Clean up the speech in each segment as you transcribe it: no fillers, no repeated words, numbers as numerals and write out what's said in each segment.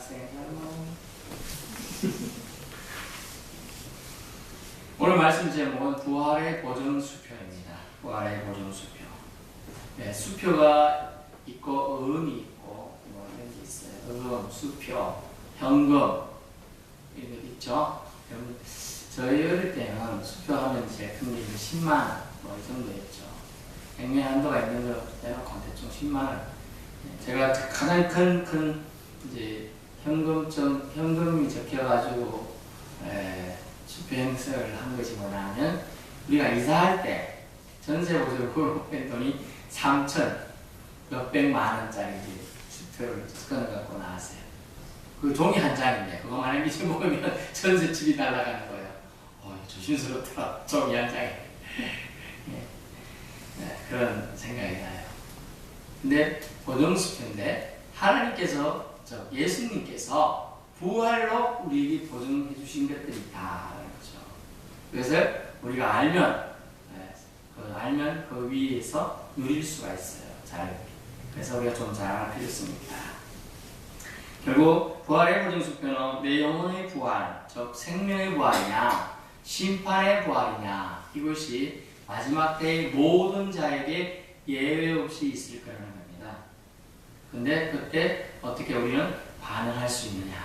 학생 오늘 말씀 제목은 부활의 보존수표입니다. 부활의 보존수표. 네, 수표가 있고 음이 있고 뭐 이런 게 있어요. 수표, 현금 이런 게 있죠. 저희 어릴 때는 수표하면 제일 큰 게 10만 원 뭐 이 정도였죠. 액면 한도가 있는 걸 대놓고 대충 10만 원. 제가 가장 큰 이제 현금이 적혀가지고 수표 행사를 한 것이 뭐냐면 우리가 이사할 때 전세 보증금으로 뺀 돈이 3천 몇백만 원짜리 수표를 끊어갖고 나왔어요. 그 종이 한 장인데 그거만 잊어먹으면 전세집이 날아가는 거예요. 조심스럽더라. 종이 한 장에. 그런 생각이 나요. 근데 보증수표인데 하나님께서 예수님께서 부활로 우리에게 보증해 주신 것들이 있다라는 거죠. 그래서 우리가 알면 그 위에서 누릴 수가 있어요. 그래서 우리가 좀 잘 알아야 필요성입니다. 결국 부활의 보증수표는 내 영혼의 부활, 즉 생명의 부활이냐 심판의 부활이냐 이것이 마지막 때의 모든 자에게 예외 없이 있을 거라는 겁니다. 근데 그때 어떻게 우리는 반응할 수 있느냐?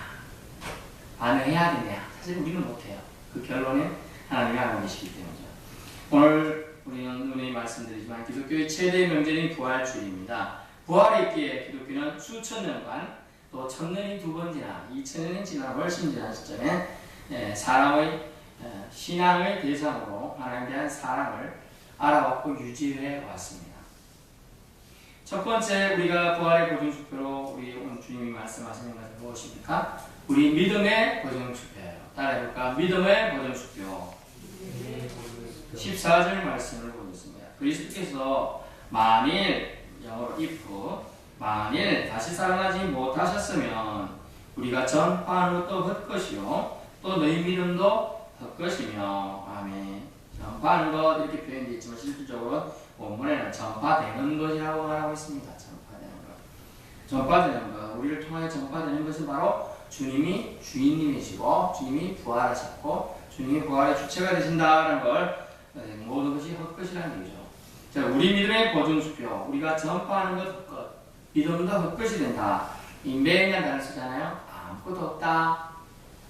반응해야 되냐? 사실 우리는 못해요. 그 결론은 하나님이 알고 계시기 때문이죠. 오늘 우리는 눈에 말씀드리지만 기독교의 최대 명절인 부활주일입니다. 부활이 있기에 기독교는 수천 년간 또 1000년이 두 번 지나 2000년이 지나 훨씬 지난 시점에 사람의 신앙의 대상으로 하나님에 대한 사랑을 알아왔고 유지해 왔습니다. 첫 번째 우리가 부활의 보증수표로 우리 오늘 주님이 말씀하시는 것은 무엇입니까? 우리 믿음의 보증수표예요. 따라해볼까? 믿음의 보증수표. 14절 말씀을 보겠습니다. 그리스도께서 만일 영어로 if 만일 다시 살아나지 못하셨으면 우리가 전파하는 것도 헛것이요 또 너희 믿음도 헛것이며 아멘. 전파하는 것 이렇게 표현되어 있지만 실질적으로 본문에는 전파되는 것이라고 말하고 있습니다. 전파되는 것 우리를 통하여 전파되는 것은 바로 주님이 주인님이시고 주님이 부활하셨고 주님이 부활의 주체가 되신다는 걸 모든 것이 헛것이라는 얘기죠. 자, 우리 믿음의 보증수표 우리가 전파하는 것 헛것 믿음도 헛것이 된다. 인베이라는 단어를 쓰잖아요. 아무것도 없다.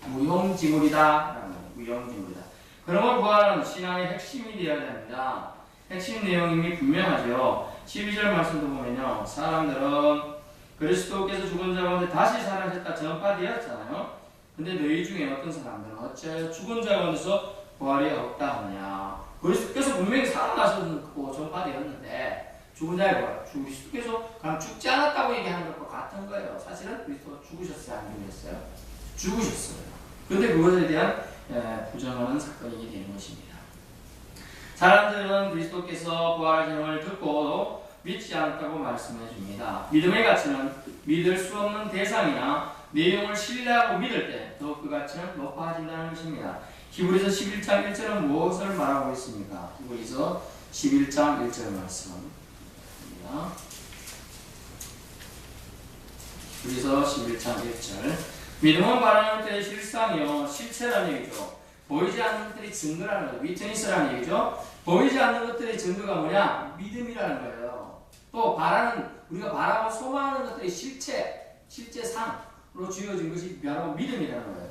무용지물이다. 무용지물이다. 그러면 부활은 신앙의 핵심이 되어야 됩니다. 핵심 내용이 분명하죠. 12절 말씀도 보면요. 사람들은 그리스도께서 죽은 자 가운데 다시 살아나셨다 전파되었잖아요. 근데 너희 중에 어떤 사람들은 어째 죽은 자 가운데서 부활이 없다 하느냐. 그리스도께서 분명히 살아나셨고 전파되었는데 죽은 자의 부활. 그리스도께서 그냥 죽지 않았다고 얘기하는 것과 같은 거예요. 사실은 그리스도가 죽으셨어요? 안 죽으셨어요? 죽으셨어요. 그런데 그것에 대한 부정하는 사건이 되는 것입니다. 사람들은 그리스도께서 부활하심을 듣고도 믿지 않았다고 말씀해 줍니다. 믿음의 가치는 믿을 수 없는 대상이나 내용을 신뢰하고 믿을 때 더 그 가치는 높아진다는 것입니다. 히브리서 11장 1절은 무엇을 말하고 있습니까? 히브리서 11장 1절 말씀입니다. 히브리서 11장 1절 믿음은 바라는 것들의 실상이요 실체라는 얘기죠. 보이지 않는 것들이 증거라는 거예요. 위트니스라는 얘기죠. 보이지 않는 것들의 증거가 뭐냐? 믿음이라는 거예요. 또 우리가 바라고 소망하는 것들의 실제상으로 주어진 것이 바로 믿음이라는 거예요.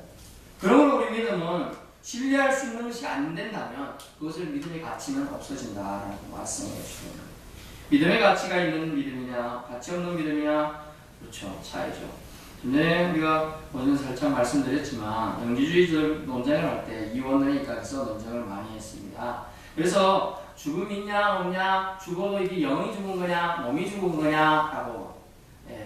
그러므로 우리 믿음은 신뢰할 수 있는 것이 안 된다면 그것을 믿음의 가치는 없어진다라고 말씀해 주십니다. 믿음의 가치가 있는 믿음이냐 가치 없는 믿음이냐 그렇죠. 차이죠. 전에 우리가 오늘 살짝 말씀드렸지만 영지주의들 논쟁을 할 때 이원론이니까서 논쟁을 많이 했습니다. 그래서 죽음이 있냐 없냐 죽어도 이게 영이 죽은 거냐 몸이 죽은 거냐라고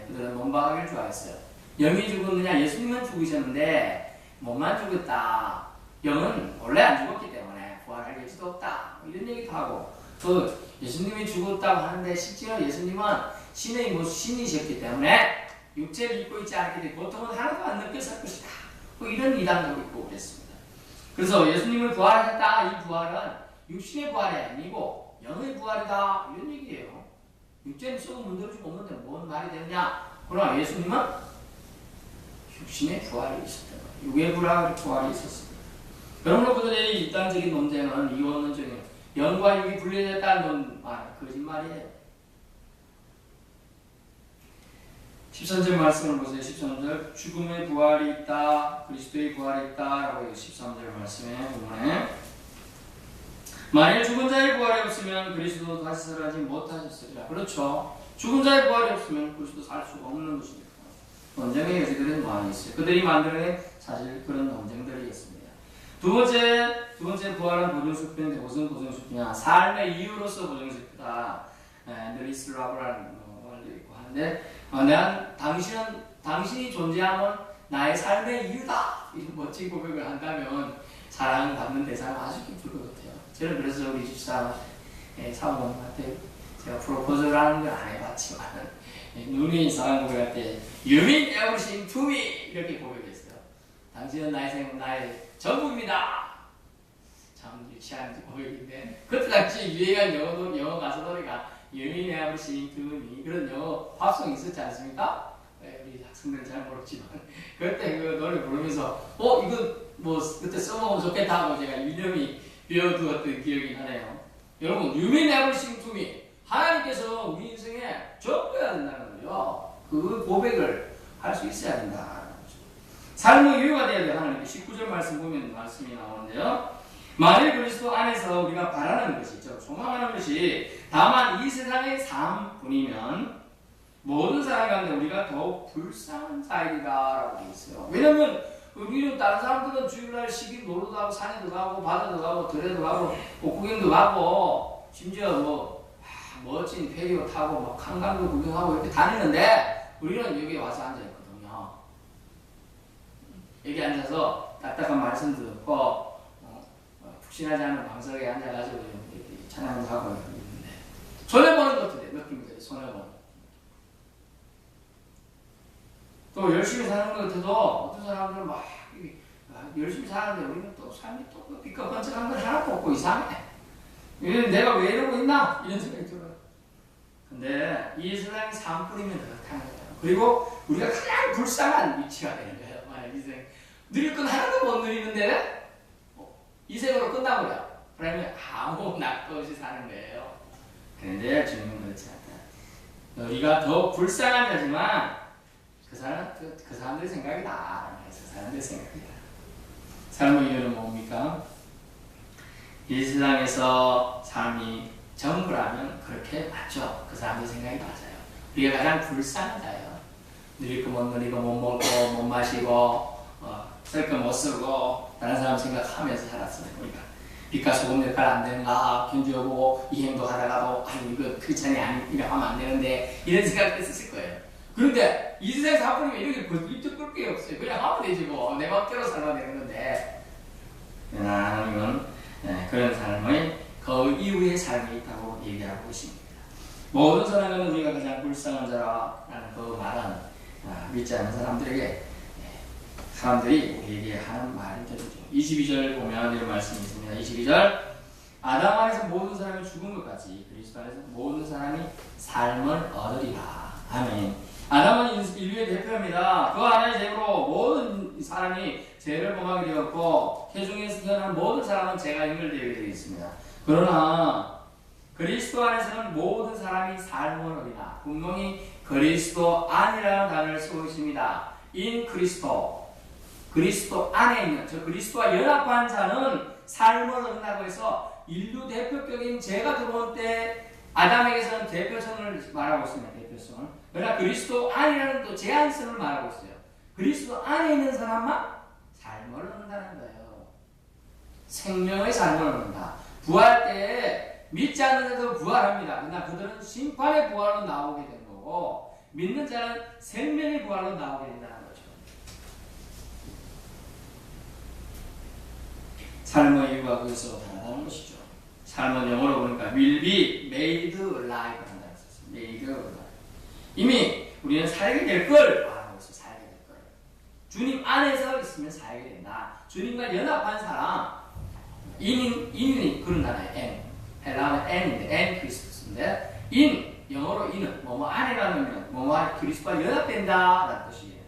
그들은 논박하기를 좋아했어요. 영이 죽었느냐 예수님은 죽으셨는데 몸만 죽었다. 영은 원래 안 죽었기 때문에 부활할 여지도 없다. 이런 얘기도 하고 또 예수님이 죽었다고 하는데 실제로 예수님은 신의 신이셨기 때문에 육체를 입고 있지 않기 때문에 고통은 하나도 안 느꼈을 것이다. 뭐 이런 이단도 있고 그랬습니다. 그래서 예수님을 부활하셨다. 이 부활은 육신의 부활이 아니고 영의 부활이다. 이런 얘기예요. 육체는 썩어 문드러지고 없는데 뭔 말이 되느냐. 그러나 예수님은 육신의 부활이 있었다. 육의 부활이 있었습니다. 여러분들의 일단적인 논쟁은 이원 논쟁이에요. 영과 육이 분리됐다는 거짓말이에요. 13절 말씀을 보세요. 13절 죽음의 부활이 있다. 그리스도의 부활이 있다. 라고 13절 말씀에 보면 만일 죽은 자의 부활이 없으면 그리스도 다시 살아나지 못하셨으리라. 그렇죠. 죽은 자의 부활이 없으면 그리스도 살 수가 없는 것입니다. 논쟁의 여지들은 많이 있어요. 그들이 만들어낸 사실 그런 논쟁들이 있습니다. 두 번째 부활은 보증수표인데 무슨 보증수표냐? 삶의 이유로서 보증수표다. 느리스라브라는 말도 있고 하는데 난 당신이 존재하면 나의 삶의 이유다. 이런 멋진 고백을 한다면 사랑받는 대상은 아주 기쁠 것 같아요. 저는 그래서 우리 집사람 사모님한테 제가 프로포즈를 하는 걸 안 해봤지만 눈이 이상한 고백할 때 You mean everything to me 이렇게 고백했어요. 당신은 나의 전부입니다. 참 유치한 고백인데 그때 당시 유행한 영어 가사 노래가 You mean everything to me 그런 영어 팝송이 있었지 않습니까? 우리 학생들은 잘 모르지만 그때 그 노래 부르면서 이거 뭐 그때 써먹으면 좋겠다 하고 제가 유념이 비워두었던 기억이 나네요. 여러분 You mean everything to me 하나님께서 우리 인생에 전부해야 된다는 거죠. 그 고백을 할 수 있어야 된다. 삶의 이유가 되어야 돼요. 하나님께 19절 말씀 보면 말씀이 나오는데요. 만일 그리스도 안에서 우리가 바라는 것이죠. 소망하는 것이 다만 이 세상의 삶뿐이면 모든 사람 가운데 우리가 더욱 불쌍한 자이다 라고 되어 있어요. 왜냐면 우리는 다른 사람들은 주일날 시기 놀러도 가고 산에도 가고 바다도 가고 들에도 가고 구경도 가고 심지어 멋진 페리오 타고 한강도 구경하고 이렇게 다니는데 우리는 여기 와서 앉아있거든요. 여기 앉아서 딱딱한 말씀 듣고 푹신하지 않은 방석에 앉아가지고 찬양도 하고 있는데 손해보는 것도 돼. 느낌이 손해보는. 또 열심히 사는 것 같아도 어떤 사람들은 막 열심히 사는데 우리는 또 삶이 또 삐까번쩍한 걸 하나도 없고 이상해. 내가 왜 이러고 있나? 이런 생각이 들어요. 근데 이 세상이 삶뿐이면 그렇다는 거예요. 그리고 우리가 가장 불쌍한 위치가 되는 거예요. 만약 이 세상 누릴 건 하나도 못 누리는데 이 생으로 끝나버려. 그러면 아무 낙도 없이 사는 거예요. 그런데 주님은 그렇지 않다. 우리가 더 불쌍한 자지만 그 사람들의 생각이다. 그래서 사람들의 생각이다. 삶의 이유는 뭡니까? 이 세상에서 삶이 전부라면 그렇게 맞죠. 그 사람들 생각이 맞아요. 우리가 가장 불쌍한 자예요. 누릴 거 못 누리고 못 먹고 못 마시고 쓸 거 못 쓰고 다른 사람 생각하면서 살았어요. 우리가 빛과 소금 역할 안 되는가 견뎌보고 이 행동 하다가도 이거 크리스찬이 이거 하면 안 되는데 이런 생각을 했을 거예요. 그런데 이 세상에 사람이면 이렇게 벌떡 끌 게 없어요. 그냥 하면 되지 뭐. 내 맘대로 살아야 되는 건데 하나님은 그런 삶의 그 이후의 삶이 있다고 얘기하고 있습니다. 모든 사람은 우리가 가장 불쌍한 자라는 그 말은 믿지 않는 사람들이 우리에게 하는 말이 되죠. 22절 보면 이런 말씀이 있습니다. 22절 아담 안에서 모든 사람이 죽은 것 같이 그리스도 안에서 모든 사람이 삶을 얻으리라. 아멘. 아담은 인류의 대표입니다. 그 하나의 죄로 모든 사람이 죄를 범하게 되었고 태중에서 태어난 모든 사람은 죄가 연결되게 되어 있습니다. 그러나 그리스도 안에서는 모든 사람이 삶을 얻으리라. 분명히 그리스도 안이라는 단어를 쓰고 있습니다. in 그리스도. 그리스도 안에 있는 저 그리스도와 연합한 자는 삶을 얻는다고 해서 인류 대표격인 죄가 들어올 때 아담에게서는 대표성을 말하고 있습니다. 대표성을. 그러나 그리스도 안이라는 또 제한성을 말하고 있어요. 그리스도 안에 있는 사람만 삶을 얻는다는 거예요. 생명의 삶을 얻는다. 부활 때 믿지 않는 자도 부활합니다. 그러나 그들은 심판의 부활로 나오게 되는 거고 믿는 자는 생명의 부활로 나오게 된다는 거죠. 삶의 이유가 거기서 나타나는 것이죠. 삶은 영어로 보니까 will be made alive 한다고 했었어요. made alive. 이미 우리는 살게 될 걸 말하고 있어요. 살게 될 걸. 주님 안에서 있으면 살게 된다. 주님과 연합한 사람 인이 그런 단어예요. n. 헬라어는 n인데 n 크리스토스인데 in 영어로 in은 뭐뭐 안에 가면 뭐뭐 그리스도와 연합된다 라는 뜻이에요.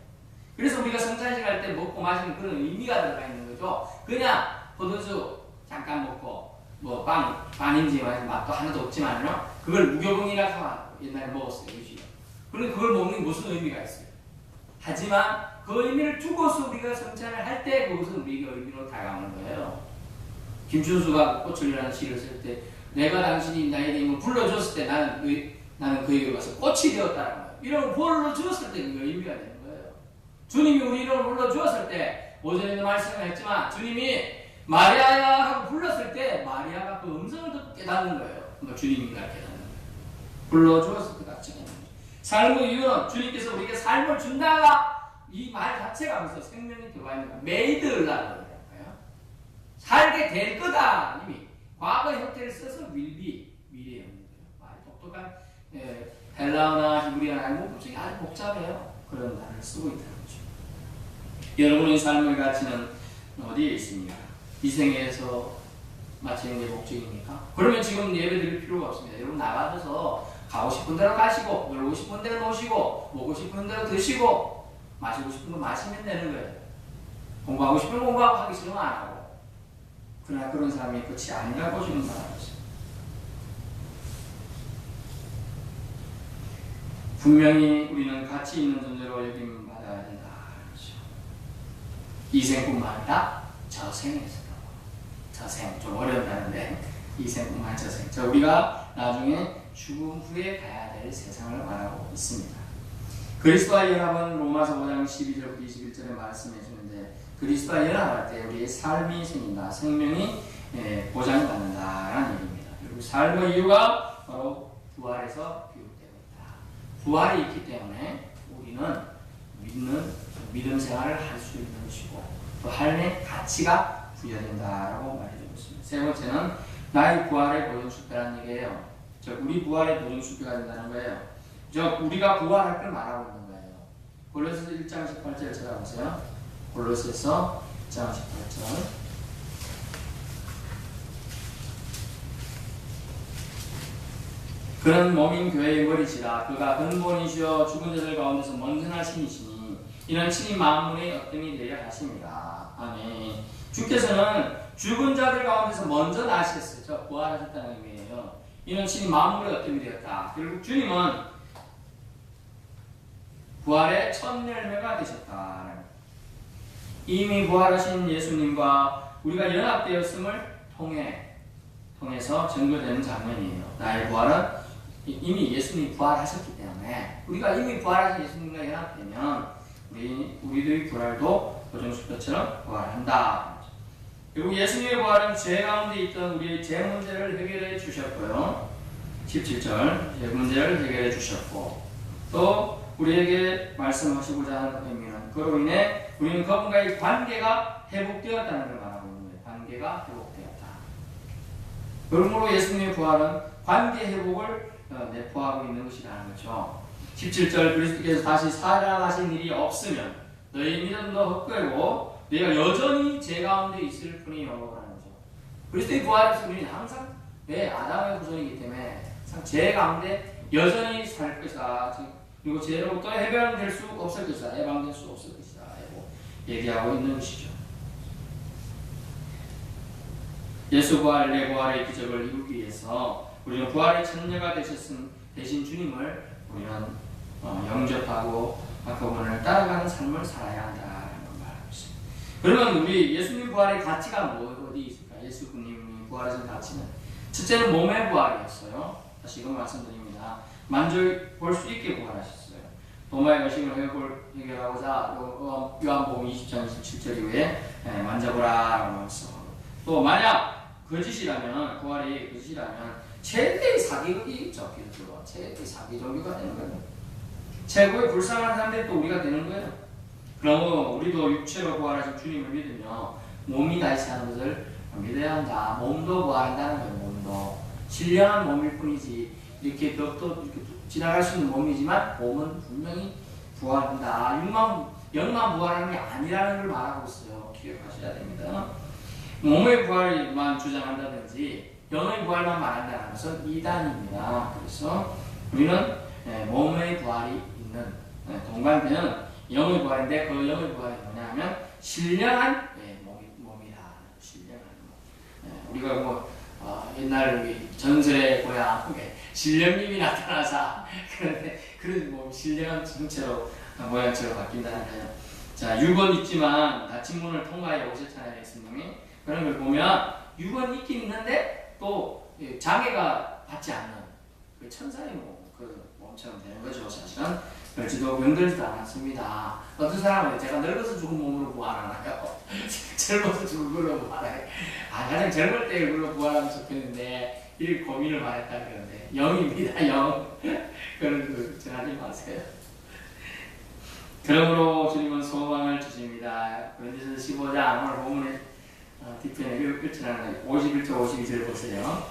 그래서 우리가 성찬식 할 때 먹고 마시는 그런 의미가 들어가 있는 거죠. 그냥 포도주 잠깐 먹고 뭐 빵인지 맛도 하나도 없지만요. 그걸 무교봉이라 옛날에 먹었어요. 요즘. 그런데 그걸 먹는 무슨 의미가 있어요. 하지만 그 의미를 두고서 우리가 성찬을 할 때 그것은 우리가 의미로 다가오는 거예요. 김춘수가 꽃을이라는 시를 쓸 때 내가 당신이 나에게 뭐 불러줬을 때 나는 그에게 와서 꽃이 되었다는 거예요. 이런 불러주었을 때 그게 의미가 되는 거예요. 주님이 우리 이름을 불러주었을 때 오전에도 말씀을 했지만 주님이 마리아야 하고 불렀을 때 마리아가 그 음성을 듣고 깨닫는 거예요. 주님인가 깨닫는 거예요. 불러주었을 때 같이 깨닫는 거예요. 삶의 이유는 주님께서 우리에게 삶을 준다가 이 말 자체가 벌써 생명이 들어와 있는 거예요. 메이드라는 거예요. 살게 될 거다. 이미 과거 형태를 써서 미래에 있는 거예요. 말이 똑똑한 헬라어나 히브리어나 문법적이 아주 복잡해요. 그런 단어를 쓰고 있다는 거죠. 여러분의 삶의 가치는 어디에 있습니까? 이 생에서 마치는 게 목적입니까? 그러면 지금 예배 드릴 필요가 없습니다. 여러분 나가셔서 가고 싶은 대로 가시고 놀고 싶은 대로 노시고 먹고 싶은 대로 드시고 마시고 싶은 거 마시면 되는 거예요. 공부하고 싶으면 공부하고 하기 싫으면 안 하고. 그러나 그런 사람이 끝이 아니라고 지금 말하고 있어요. 분명히 우리는 가치 있는 존재로 여김 받아야 된다. 그렇죠. 이 생뿐만 아니라 저생에서도. 저생 좀 어려운다는데 이 생뿐만 아니라 저생. 우리가 나중에 죽음 후에 가야 될 세상을 말하고 있습니다. 그리스도와 연합은 로마서 5장 12절부터 21절에 말씀해 주는데 그리스도와 연합할 때 우리의 삶이 생긴다. 생명이 보장받는다라는 얘기입니다. 그리고 삶의 이유가 바로 부활에서 비롯되고 있다. 부활이 있기 때문에 우리는 믿음 생활을 할 수 있는 것이고 또 삶의 가치가 부여된다라고 말해주고 있습니다. 세 번째는 나의 부활의 보증수표라는 얘기예요. 우리 부활의 보증수표가 된다는 거예요. 우리가 부활할 걸 말하고 있는 거예요. 골로새서 1장 18절 찾아보세요. 골로새서 1장 18절. 그는 몸인 교회의 머리시라. 그가 근본이시여 죽은 자들 가운데서 먼저 나시니시니 이는 친히 만물의 어뜸이 되려 하십니다. 아멘. 주께서는 죽은 자들 가운데서 먼저 나셨어요. 부활하셨다는 의미예요. 이는 친히 만물의 어뜸이 되었다. 결국 주님은 부활의 첫 열매가 되셨다. 이미 부활하신 예수님과 우리가 연합되었음을 통해서 증거되는 장면이에요. 나의 부활은 이미 예수님이 부활하셨기 때문에 우리가 이미 부활하신 예수님과 연합되면 우리들의 부활도 보증수표처럼 부활한다. 그리고 예수님의 부활은 죄 가운데 있던 우리의 죄 문제를 해결해 주셨고요. 17절 죄 문제를 해결해 주셨고 또 우리에게 말씀하시고자 하는 의미는 그로 인해 우리는 그분과의 관계가 회복되었다는 걸 말하고 있는 거예요. 관계가 회복되었다. 그러므로 예수님의 부활은 관계 회복을 내포하고 있는 것이라는 거죠. 17절 그리스도께서 다시 살아나신 일이 없으면 너희 믿음도 헛되고 너희가 여전히 죄 가운데 있을 뿐이요 라는 거죠. 그리스도의 부활에서 우리는 항상 아담의 후손이기 때문에 죄 가운데 여전히 살 것이다. 그리고 죄로부터 해방될 수 없을 것이다. 해방될 수 없을 것이다. 얘기하고 있는 것이죠. 예수 부활, 내 부활의 기적을 이루기 위해서 우리는 부활의 천녀가 되신 주님을 우리는 영접하고 그분을 따라가는 삶을 살아야 한다는 걸 말하고 있습니다. 그러면 우리 예수님 부활의 가치가 어디 있을까? 예수님이 부활하신 가치는 첫째는 몸의 부활이었어요. 다시금 말씀드립니다. 만져볼 수 있게 부활하셨어요. 도마의 의식을 해결하고자 요한복음 20장 27절 이후에 만져보라라고 말씀하고 또 만약 거짓이라면 부활이 거짓이라면 최대의 사기극이죠. 최대의 사기 종교가 되는 거예요. 최고의 불쌍한 사람들이 또 우리가 되는 거예요. 그러므로 우리도 육체로 부활하신 주님을 믿으며 몸이 다시 사는 것을 믿어야 한다. 몸도 부활한다는 거예요. 몸도 신령한 몸일 뿐이지 이렇게 벽도 이렇게 지나갈 수 있는 몸이지만 몸은 분명히 부활한다. 영만 부활하는 게 아니라는 걸 말하고 있어요. 기억하셔야 됩니다. 몸의 부활만 주장한다든지 영의 부활만 말한다는 것은 이단입니다. 그래서 우리는 몸의 부활이 있는 동반되는 영의 부활인데 그 영의 부활이 뭐냐 하면 신령한 몸이다. 신령한 몸. 우리가 뭐 옛날 우리 전설의 고향 신령님이 나타나서 그런데 그런 뭐 신령한 정체로 모양처럼 바뀐다는 거예요. 자, 6원 있지만 닫힌 문을 통과해 오셨잖아요, 예수님이. 그런 걸 보면 6원 있긴 있는데 또 장애가 받지 않는 그 천사의 몸처럼 되는 거죠. 사실은 그렇지도 병들지도 않았습니다. 어떤 사람은 제가 늙어서 죽은 몸으로 부활하나요? 젊어서 죽은 걸로 부활해. 가장 젊을 때 그걸로 부활하면 좋겠는데 이 고민을 많이 했다 그러는데 영입니다. 영. 그런 거 걱정하지 마세요. 그러므로 주님은 소망을 주십니다. 고린도전서 15장 오늘 본문에 뒷편에 읽지는 51절 52절 보세요.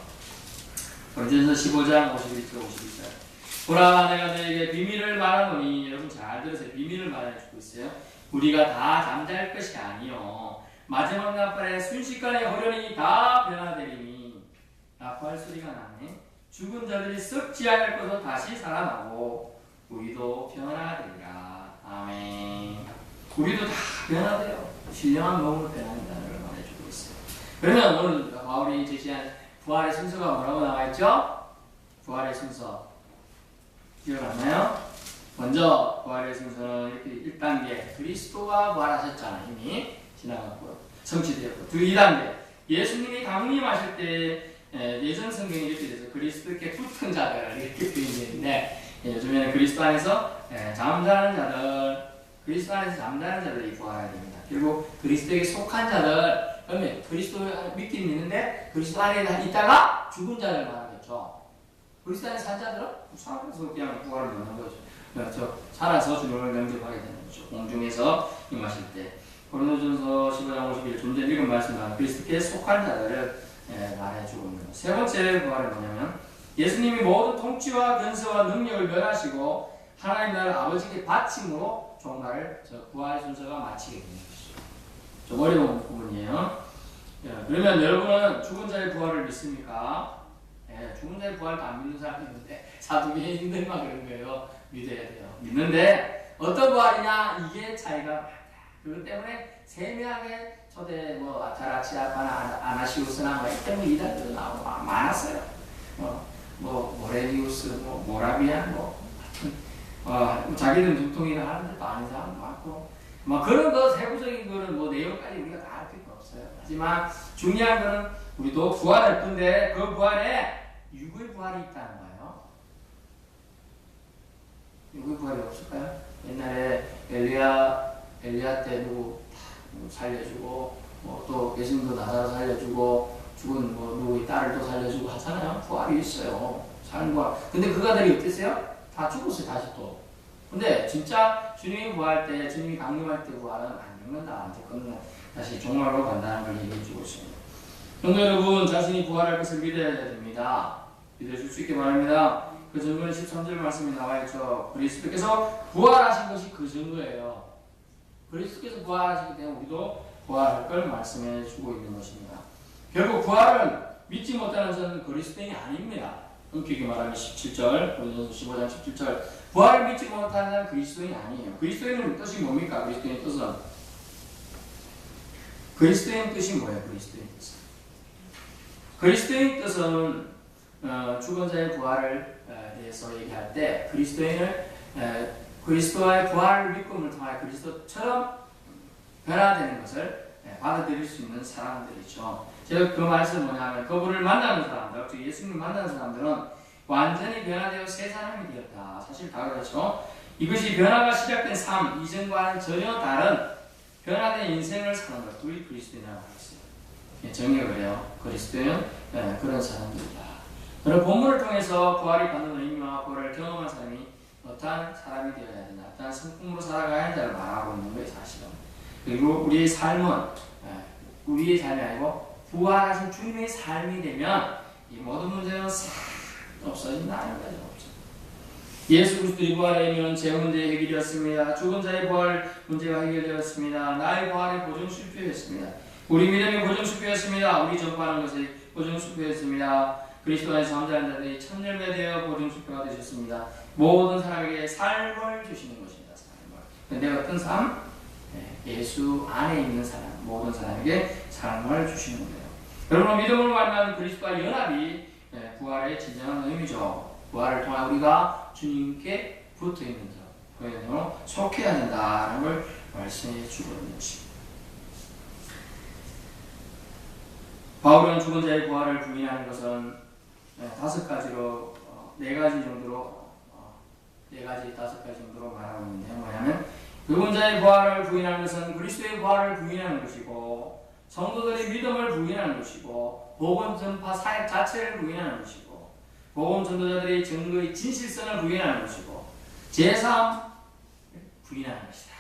고린도전서 15장 51절 52절. 보라 내가 너에게 비밀을 말하노니, 여러분 잘 들으세요. 비밀을 말해주고 있어요. 우리가 다 잠잘 것이 아니요 마지막 날에 순식간에 호련히 다 변화되리니. 라파할 소리가 나네. 죽은 자들이 썩지 않을 것으로 다시 살아나고 우리도 변화되리라. 아멘. 우리도 다 변화돼요. 신령한 몸으로 변화된다는 걸 말해주고 있어요. 그러면 오늘 바울이 제시한 부활의 순서가 뭐라고 나와있죠? 부활의 순서 기억나나요? 먼저 부활의 순서는 이렇게 1단계 그리스도가 부활하셨잖아요. 이미 지나갔고 성취되었고 2단계 예수님이 강림하실 때 예전 성경이 이렇게 돼서 그리스도께 붙은 자들 이렇게 표현되는데 요즘에는 그리스도 안에서 잠자는 자들, 그리스도 안에서 잠자는 자들이 부활해야 됩니다. 그리고 그리스도에게 속한 자들, 그러면 그리스도 믿긴 있는데 그리스도 안에 있다가 죽은 자들 말하겠죠. 그리스도 안에 산 자들은 살아서 그냥 부활을 넣는 거죠. 그래서 살아서 주님을 영접하게 되는 거죠. 공중에서 임하실 때. 고린도전서 15장 51절 좀 전에 읽은 말씀은 그리스도께 속한 자들을 말해주고 있는 거죠. 세 번째 부활은 뭐냐면 예수님이 모든 통치와 권세와 능력을 멸하시고 하나님 나라 아버지께 바침으로 종말을 부활 순서가 마치게 되는 것이죠. 좀 어려운 부분이에요. 그러면 여러분은 죽은 자의 부활을 믿습니까? 죽은 자의 부활도 안 믿는 사람이 있는데 사두개인들만 그런 거예요. 믿어야 돼요. 믿는데 어떤 부활이냐 이게 차이가 많다. 그것 때문에 세밀하게 초대 아타라치아파나 아나시우스나 이 때문에 이단들도 나오고 많았어요. 모레리우스, 모라비안, 자기들은 두통이나 하는데 또 아닌 사람도 많고, 그런 거 세부적인 거는 내용까지 우리가 다 알 필요 없어요. 하지만 중요한 거는 우리도 부활할 건데 그 부활에 육의 부활이 있다는 거예요. 육의 부활이 없을까요? 옛날에 엘리야 때 누구 살려주고, 또 예수님도 나사로 살려주고, 죽은 누구의 딸을 또 살려주고 하잖아요. 부활이 있어요. 사는 부활. 근데 그가들이 어땠어요? 다 죽었어요, 다시 또. 근데 진짜 주님이 부활할 때, 주님이 강림할 때 부활은 안 죽는다. 그건 다시 종말로 간다는 걸 얘기해 주고 있습니다. 성도 여러분, 자신이 부활할 것을 믿어야 됩니다. 믿어줄 수 있게 바랍니다. 그 증거는 13절 말씀이 나와있죠. 그리스도께서 부활하신 것이 그 증거예요. 그리스도께서 부활하시기 때문에 우리도 부활할 걸 말씀해 주고 있는 것입니다. 결국 부활은 믿지 못하는 자는 그리스도인이 아닙니다. 엄격히 말하면 17절, 고린도전서 15장 17절. 부활을 믿지 못하는 자는 그리스도인이 아니에요. 그리스도인은 뜻이 뭡니까? 그리스도인 뜻은. 그리스도인 뜻이 뭐예요? 그리스도인 뜻은. 그리스도인 뜻은 죽은 자의 부활을 대해서 얘기할 때 그리스도의 부활을 믿음을 통하여 그리스도처럼 변화되는 것을 받아들일 수 있는 사람들이죠. 제가 그 말씀은 뭐냐면 그분을 만나는 사람들, 즉 예수님을 만나는 사람들은 완전히 변화되어 새 사람이 되었다. 사실 다 그렇죠. 이것이 변화가 시작된 삶, 이전과는 전혀 다른 변화된 인생을 사는 것, 둘이 그리스도인이라고 했어요. 정의가 그래요. 그리스도인은 그런 사람들이다. 그런 본문을 통해서 부활이 받는 의미와 부활을 경험한 사람이 어떠한 사람이 되어야 된다. 어떠한 성품으로 살아가야 한다를 말하고 있는 거예요, 사실은. 그리고 우리의 삶은 우리의 삶이 아니고 부활하신 주님의 삶이 되면 이 모든 문제는 싹 없어진다는 거죠. 예수 그리스도의 부활에 이르면 제 문제 해결되었습니다. 죽은 자의 부활 문제가 해결되었습니다. 나의 부활의 보증 실패였습니다. 우리 믿음의 보증 실패였습니다. 우리 전파하는 것이 보증 실패였습니다. 그리스도 안에서 잠자는 자들이 첫 열매 되어 보증 실패가 되셨습니다. 모든 사람에게 삶을 주시는 것입니다. 삶을. 근데 어떤 삶? 예수 안에 있는 사람, 모든 사람에게 삶을 주시는 거예요. 여러분, 믿음으로 말미암은 그리스도와 연합이 부활의 진정한 의미죠. 부활을 통해 우리가 주님께 붙어 있는 것, 그야말로 속해야 된다는 걸 말씀해 주거든요. 바울은 죽은 자의 부활을 부인하는 것은 다섯 가지로 네 가지 정도로 다섯 가지 정도로 말하고 있는데, 뭐냐면 죽은 자의 부활을 부인하는 것은 그리스도의 부활을 부인하는 것이고, 성도들의 믿음을 부인하는 것이고, 복음 전파 사역 자체를 부인하는 것이고, 복음 전도자들의 증거의 진실성을 부인하는 것이고, 제3 부인하는 것이다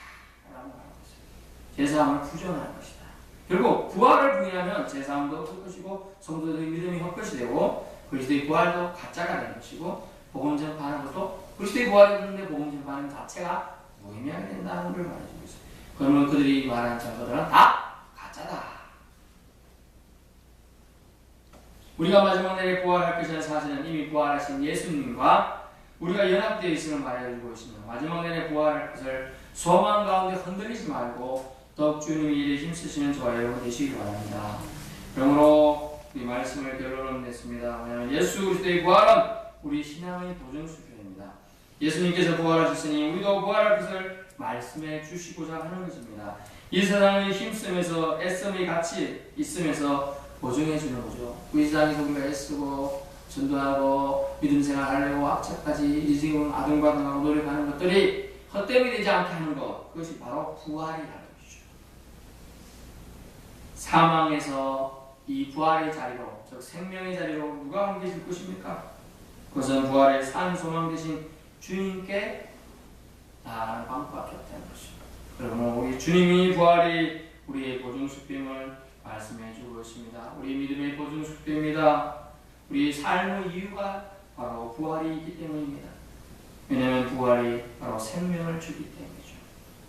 라고 말하고 있습니다. 제3을 부정하는 것이다. 결국 부활을 부인하면 제3도 헛것이고, 성도들의 믿음이 헛것이 되고, 그리스도의 부활도 가짜가 되는 것이고, 복음 전파하는 것도 그리스도의 부활이 되는데 복음 전파하는 자체가 무의미하게 된다는 걸 말해주고 있어요. 그러면 그들이 말하는 증거들은 다 가짜다. 우리가 마지막 날에 부활할 것이라는 사실은 이미 부활하신 예수님과 우리가 연합되어 있음을 말해주고 있습니다. 마지막 날에 부활할 것을 소망 가운데 흔들리지 말고 더욱 주님이 일에 힘쓰시는 저와 여러분 되시기 바랍니다. 그러므로 이 말씀을 결론을 냈습니다. 왜냐하면 예수 그리스도의 부활은 우리 신앙의 보증수표입니다. 예수님께서 부활하셨으니 우리도 부활할 것을 말씀해 주시고자 하는 것입니다. 이 세상의 힘쓰면서 애씀의 같이 있으면서 보증해 주는 거죠. 이 세상에서 우리가 애쓰고 전도하고 믿음 생활하려고 악착까지 지금 아등바등하고 노력하는 것들이 헛됨이 되지 않게 하는 것, 그것이 바로 부활이라는 것이죠. 사망에서 이 부활의 자리로, 즉 생명의 자리로 누가 옮겨질 것입니까? 그것은 부활의 산 소망 되신 주님께 나아가는 방법밖에 없다는 것입니다. 그러므로 우리 주님이 부활이 우리의 보증수표임을 말씀해 주고 있습니다. 우리 믿음의 보증수표입니다. 우리 삶의 이유가 바로 부활이 있기 때문입니다. 왜냐하면 부활이 바로 생명을 주기 때문이죠.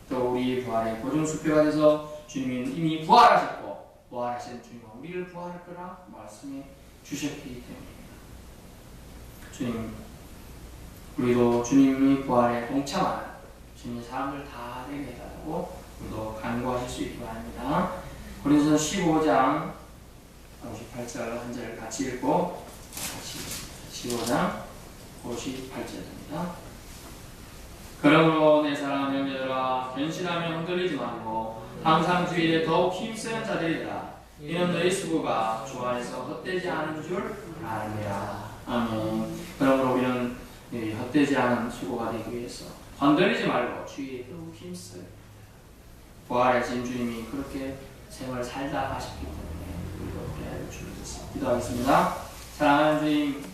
또 우리 부활의 보증수표가 돼서 주님은 이미 부활하셨고, 부활하신 주님은 우리를 부활할 거라 말씀해 주셨기 때문입니다. 주님, 우리도 주님의 부활에 동참하는 주님의 사람들 다 되게 해달라고 우리도 간구하실 수 있기 바랍니다. 고린도서 15장 58절 한 절 같이 읽고 같이 15장 58절입니다. 그러므로 내 사랑하는 형제들아, 견실하며 흔들리지 말고 항상 주 일에 더욱 힘쓰는 자들이라. 이는 너희 수고가 주 안에서 헛되지 않은 줄 아느니라. 아멘. 그러므로 우리는 헛되지 않은 수고가 되기 위해서 흔들리지 말고 주 일에 더욱 힘써요. 부활하신 주님이 그렇게 생활을 살다 가셨기 때문에 우리도 그래야 할 줄 믿습니다. 기도하겠습니다. 사랑하는 주님,